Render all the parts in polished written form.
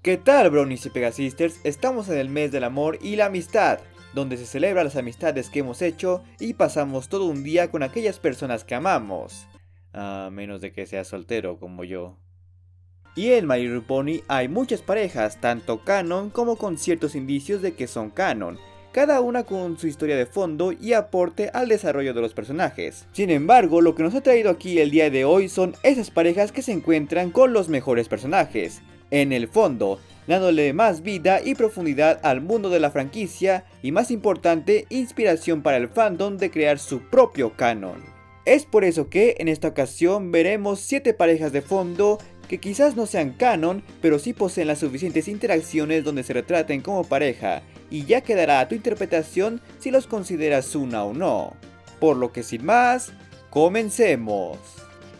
¿Qué tal, Bronies y Pegasisters? Estamos en el mes del amor y la amistad, donde se celebran las amistades que hemos hecho y pasamos todo un día con aquellas personas que amamos. A menos de que seas soltero como yo. Y en My Little Pony hay muchas parejas, tanto canon como con ciertos indicios de que son canon, cada una con su historia de fondo y aporte al desarrollo de los personajes. Sin embargo, lo que nos ha traído aquí el día de hoy son esas parejas que se encuentran con los mejores personajes, en el fondo, dándole más vida y profundidad al mundo de la franquicia y, más importante, inspiración para el fandom de crear su propio canon. Es por eso que en esta ocasión veremos 7 parejas de fondo que quizás no sean canon, pero sí poseen las suficientes interacciones donde se retraten como pareja, y ya quedará a tu interpretación si los consideras una o no. Por lo que sin más, comencemos.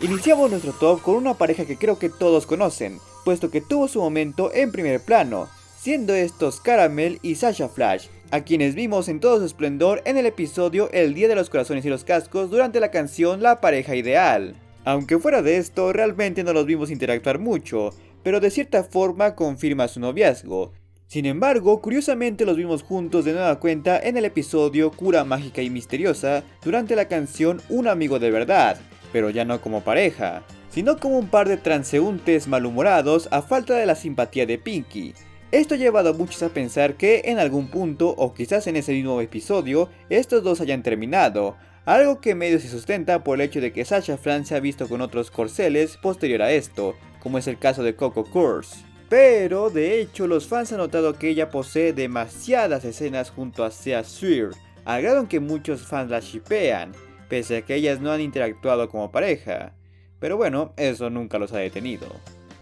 Iniciamos nuestro top con una pareja que creo que todos conocen, puesto que tuvo su momento en primer plano, siendo estos Caramel y Sasha Flash, a quienes vimos en todo su esplendor en el episodio El Día de los Corazones y los Cascos durante la canción La Pareja Ideal. Aunque fuera de esto, realmente no los vimos interactuar mucho, pero de cierta forma confirma su noviazgo. Sin embargo, curiosamente los vimos juntos de nueva cuenta en el episodio Cura Mágica y Misteriosa durante la canción Un Amigo de Verdad, pero ya no como pareja, sino como un par de transeúntes malhumorados a falta de la simpatía de Pinkie. Esto ha llevado a muchos a pensar que en algún punto, o quizás en ese mismo episodio, estos dos hayan terminado, algo que medio se sustenta por el hecho de que Sasha Fran se ha visto con otros corceles posterior a esto, como es el caso de Coco Curse. Pero de hecho los fans han notado que ella posee demasiadas escenas junto a Sea Sweer, al grado en que muchos fans la shippean, pese a que ellas no han interactuado como pareja. Pero bueno, eso nunca los ha detenido.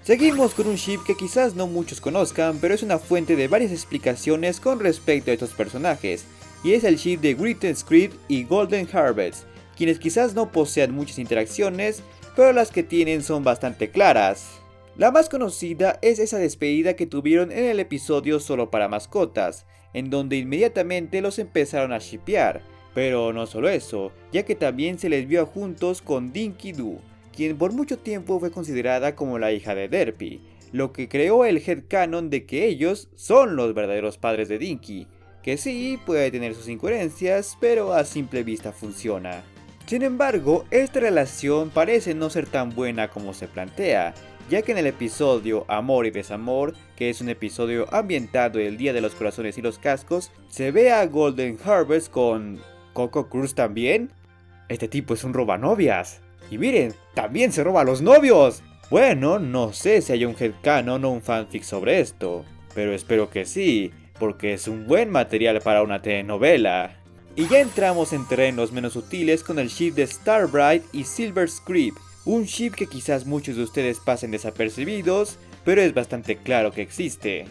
Seguimos con un ship que quizás no muchos conozcan, pero es una fuente de varias explicaciones con respecto a estos personajes, y es el ship de Written Script y Golden Harvest, quienes quizás no posean muchas interacciones, pero las que tienen son bastante claras. La más conocida es esa despedida que tuvieron en el episodio Solo para Mascotas, en donde inmediatamente los empezaron a shippear, pero no solo eso, ya que también se les vio juntos con Dinky Doo, quien por mucho tiempo fue considerada como la hija de Derpy, lo que creó el headcanon de que ellos son los verdaderos padres de Dinky, que sí, puede tener sus incoherencias, pero a simple vista funciona. Sin embargo, esta relación parece no ser tan buena como se plantea, ya que en el episodio Amor y Desamor, que es un episodio ambientado el Día de los Corazones y los Cascos, se ve a Golden Harvest con Coco Cruz también. Este tipo es un robanovias. Y miren, también se roba a los novios. Bueno, no sé si hay un headcanon o un fanfic sobre esto, pero espero que sí, porque es un buen material para una telenovela. Y ya entramos en terrenos menos sutiles con el ship de Starbright y Silver Script, un ship que quizás muchos de ustedes pasen desapercibidos, pero es bastante claro que existe.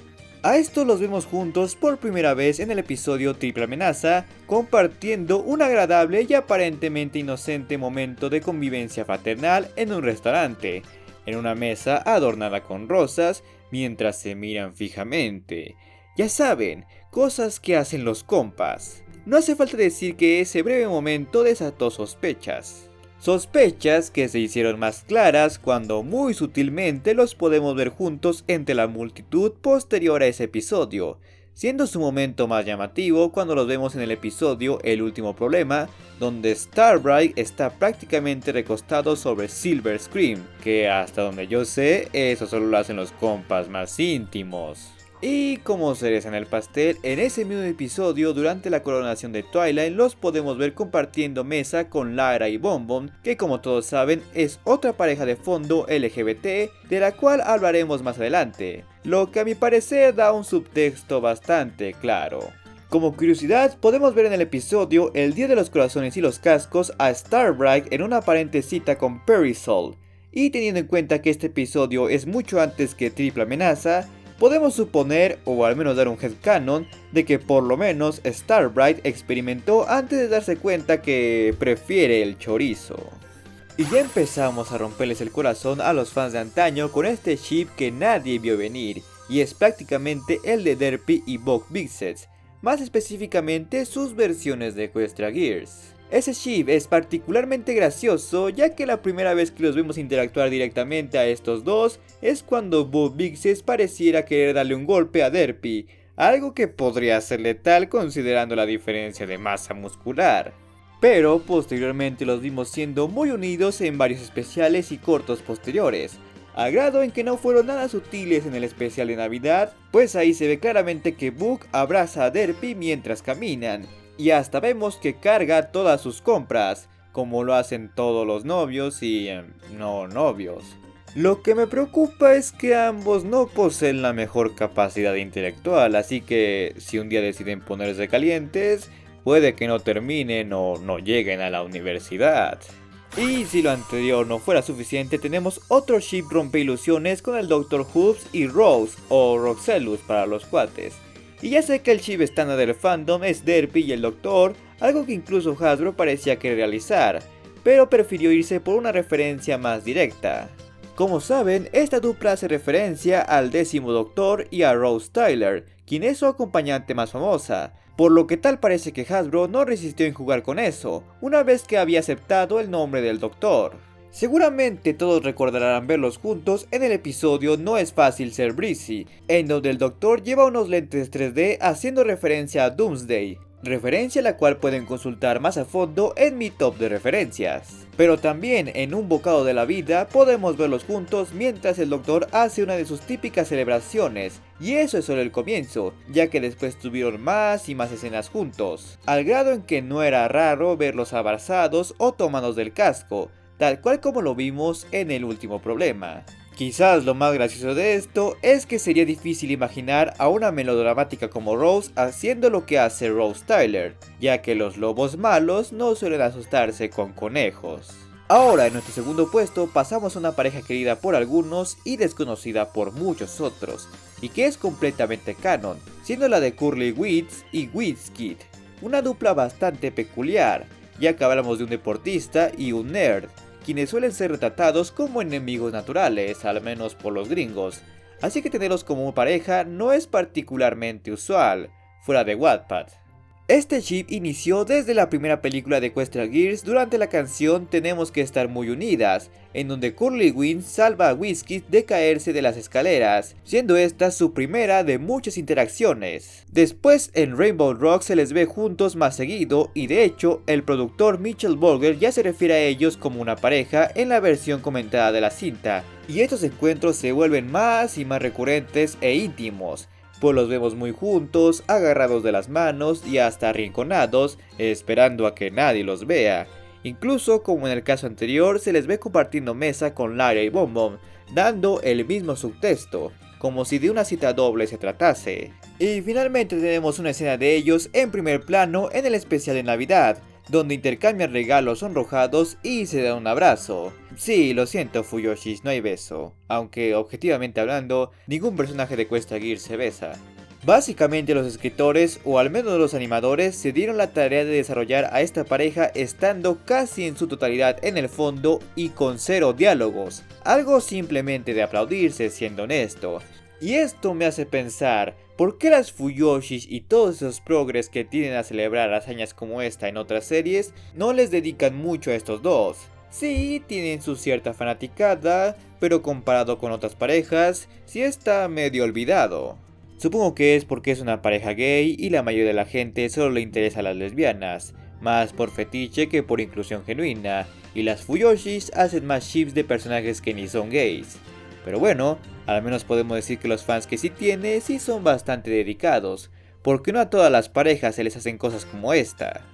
A estos los vemos juntos por primera vez en el episodio Triple Amenaza, compartiendo un agradable y aparentemente inocente momento de convivencia fraternal en un restaurante, en una mesa adornada con rosas, mientras se miran fijamente. Ya saben, cosas que hacen los compas. No hace falta decir que ese breve momento desató sospechas. Sospechas que se hicieron más claras cuando muy sutilmente los podemos ver juntos entre la multitud posterior a ese episodio, siendo su momento más llamativo cuando los vemos en el episodio El Último Problema, donde Starbright está prácticamente recostado sobre Silver Scream, que hasta donde yo sé, eso solo lo hacen los compas más íntimos. Y como cereza en el pastel, en ese mismo episodio, durante la coronación de Twilight, los podemos ver compartiendo mesa con Lara y Bonbon, que como todos saben es otra pareja de fondo LGBT, de la cual hablaremos más adelante, lo que a mi parecer da un subtexto bastante claro. Como curiosidad, podemos ver en el episodio El Día de los Corazones y los Cascos a Starbright en una aparente cita con Perisol, y teniendo en cuenta que este episodio es mucho antes que Triple Amenaza, podemos suponer, o al menos dar un headcanon, de que por lo menos Starbright experimentó antes de darse cuenta que prefiere el chorizo. Y ya empezamos a romperles el corazón a los fans de antaño con este ship que nadie vio venir, y es prácticamente el de Derpy y Bob Bixets, más específicamente sus versiones de Equestria Gears. Ese ship es particularmente gracioso ya que la primera vez que los vemos interactuar directamente a estos dos es cuando Bob Vixes pareciera querer darle un golpe a Derpy, algo que podría ser letal considerando la diferencia de masa muscular. Pero posteriormente los vimos siendo muy unidos en varios especiales y cortos posteriores, a grado en que no fueron nada sutiles en el especial de Navidad, pues ahí se ve claramente que Boog abraza a Derpy mientras caminan, y hasta vemos que carga todas sus compras, como lo hacen todos los novios y no novios. Lo que me preocupa es que ambos no poseen la mejor capacidad intelectual, así que si un día deciden ponerse calientes, puede que no terminen o no lleguen a la universidad. Y si lo anterior no fuera suficiente, tenemos otro ship rompeilusiones con el Dr. Hoops y Rose, o Roxellus para los cuates. Y ya sé que el ship estándar del fandom es Derpy y el Doctor, algo que incluso Hasbro parecía querer realizar, pero prefirió irse por una referencia más directa. Como saben, esta dupla hace referencia al 10º Doctor y a Rose Tyler, quien es su acompañante más famosa, por lo que tal parece que Hasbro no resistió en jugar con eso, una vez que había aceptado el nombre del Doctor. Seguramente todos recordarán verlos juntos en el episodio No es fácil ser Breezy, en donde el Doctor lleva unos lentes 3D haciendo referencia a Doomsday, referencia la cual pueden consultar más a fondo en mi top de referencias. Pero también en Un bocado de la vida podemos verlos juntos mientras el Doctor hace una de sus típicas celebraciones, y eso es solo el comienzo, ya que después tuvieron más y más escenas juntos, al grado en que no era raro verlos abrazados o tomados del casco, tal cual como lo vimos en el último problema. Quizás lo más gracioso de esto es que sería difícil imaginar a una melodramática como Rose haciendo lo que hace Rose Tyler, ya que los lobos malos no suelen asustarse con conejos. Ahora en nuestro segundo puesto pasamos a una pareja querida por algunos y desconocida por muchos otros, y que es completamente canon, siendo la de Curly Wheats y Wheatskid, una dupla bastante peculiar, ya que hablamos de un deportista y un nerd, quienes suelen ser retratados como enemigos naturales, al menos por los gringos, así que tenerlos como pareja no es particularmente usual, fuera de Wattpad. Este ship inició desde la primera película de Equestria Girls durante la canción Tenemos que estar muy unidas, en donde Curly Wheats salva a Wheatskid de caerse de las escaleras, siendo esta su primera de muchas interacciones. Después en Rainbow Rock se les ve juntos más seguido y de hecho el productor Mitchell Borger ya se refiere a ellos como una pareja en la versión comentada de la cinta, y estos encuentros se vuelven más y más recurrentes e íntimos, pues los vemos muy juntos, agarrados de las manos y hasta arrinconados, esperando a que nadie los vea. Incluso, como en el caso anterior, se les ve compartiendo mesa con Lyra y Bom Bom, dando el mismo subtexto, como si de una cita doble se tratase. Y finalmente tenemos una escena de ellos en primer plano en el especial de Navidad, donde intercambian regalos sonrojados y se dan un abrazo. Sí, lo siento Fuyoshis, no hay beso, aunque objetivamente hablando, ningún personaje de Equestria Girls se besa. Básicamente los escritores, o al menos los animadores, se dieron la tarea de desarrollar a esta pareja estando casi en su totalidad en el fondo y con cero diálogos, algo simplemente de aplaudirse siendo honesto. Y esto me hace pensar, ¿por qué las Fuyoshis y todos esos progres que tienden a celebrar hazañas como esta en otras series no les dedican mucho a estos dos? Sí, tienen su cierta fanaticada, pero comparado con otras parejas, sí está medio olvidado. Supongo que es porque es una pareja gay y la mayoría de la gente solo le interesa a las lesbianas, más por fetiche que por inclusión genuina, y las Fuyoshis hacen más ships de personajes que ni son gays. Pero bueno, al menos podemos decir que los fans que sí tiene sí son bastante dedicados, porque no a todas las parejas se les hacen cosas como esta.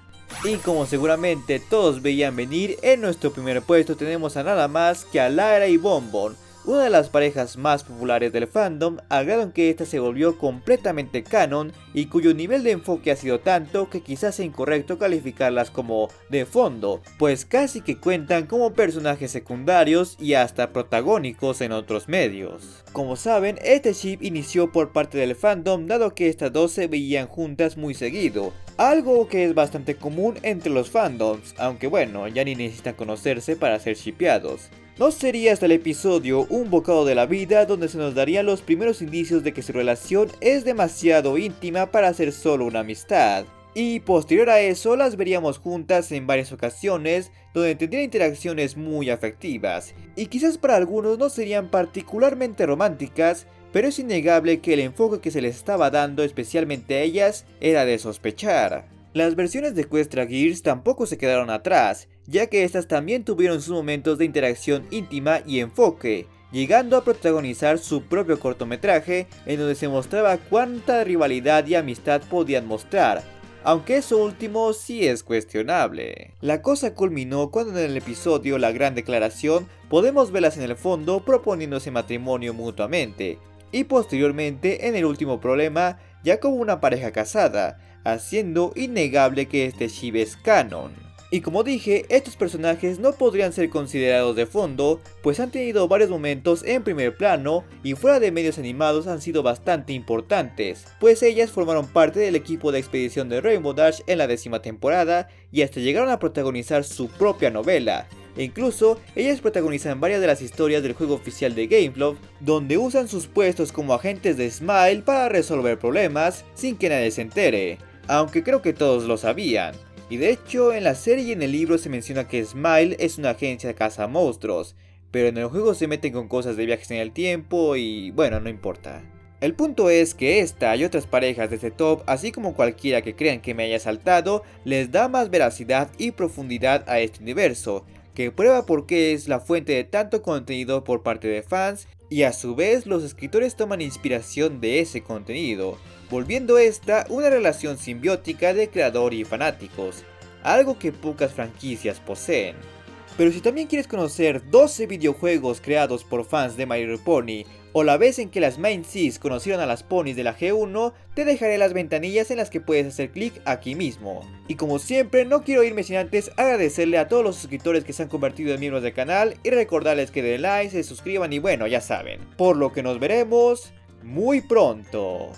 Y como seguramente todos veían venir, en nuestro primer puesto tenemos a nada más que a Lyra y Bom Bom, una de las parejas más populares del fandom, al grado en que esta se volvió completamente canon y cuyo nivel de enfoque ha sido tanto que quizás sea incorrecto calificarlas como de fondo, pues casi que cuentan como personajes secundarios y hasta protagónicos en otros medios. Como saben, este ship inició por parte del fandom dado que estas dos se veían juntas muy seguido, algo que es bastante común entre los fandoms, aunque bueno, ya ni necesitan conocerse para ser shippeados. No sería hasta el episodio Un bocado de la vida donde se nos darían los primeros indicios de que su relación es demasiado íntima para ser solo una amistad. Y posterior a eso las veríamos juntas en varias ocasiones, donde tendrían interacciones muy afectivas, y quizás para algunos no serían particularmente románticas, pero es innegable que el enfoque que se les estaba dando especialmente a ellas era de sospechar. Las versiones de Equestria Girls tampoco se quedaron atrás, ya que estas también tuvieron sus momentos de interacción íntima y enfoque, llegando a protagonizar su propio cortometraje en donde se mostraba cuánta rivalidad y amistad podían mostrar, aunque eso último sí es cuestionable. La cosa culminó cuando en el episodio La Gran Declaración podemos verlas en el fondo proponiéndose matrimonio mutuamente, y posteriormente en el último problema ya como una pareja casada, haciendo innegable que este ship es canon. Y como dije, estos personajes no podrían ser considerados de fondo, pues han tenido varios momentos en primer plano y fuera de medios animados han sido bastante importantes, pues ellas formaron parte del equipo de expedición de Rainbow Dash en la 10ª temporada y hasta llegaron a protagonizar su propia novela. E incluso, ellas protagonizan varias de las historias del juego oficial de GameFlow, donde usan sus puestos como agentes de Smile para resolver problemas sin que nadie se entere, aunque creo que todos lo sabían. Y de hecho, en la serie y en el libro se menciona que Smile es una agencia caza monstruos, pero en el juego se meten con cosas de viajes en el tiempo y bueno, no importa. El punto es que esta y otras parejas de este top, así como cualquiera que crean que me haya saltado, les da más veracidad y profundidad a este universo, que prueba por qué es la fuente de tanto contenido por parte de fans, y a su vez los escritores toman inspiración de ese contenido, volviendo esta una relación simbiótica de creador y fanáticos, algo que pocas franquicias poseen. Pero si también quieres conocer 12 videojuegos creados por fans de My Little Pony, o la vez en que las Main Cs conocieron a las ponis de la G1, te dejaré las ventanillas en las que puedes hacer clic aquí mismo. Y como siempre, no quiero irme sin antes agradecerle a todos los suscriptores que se han convertido en miembros del canal y recordarles que den like, se suscriban y bueno, ya saben. Por lo que nos veremos muy pronto.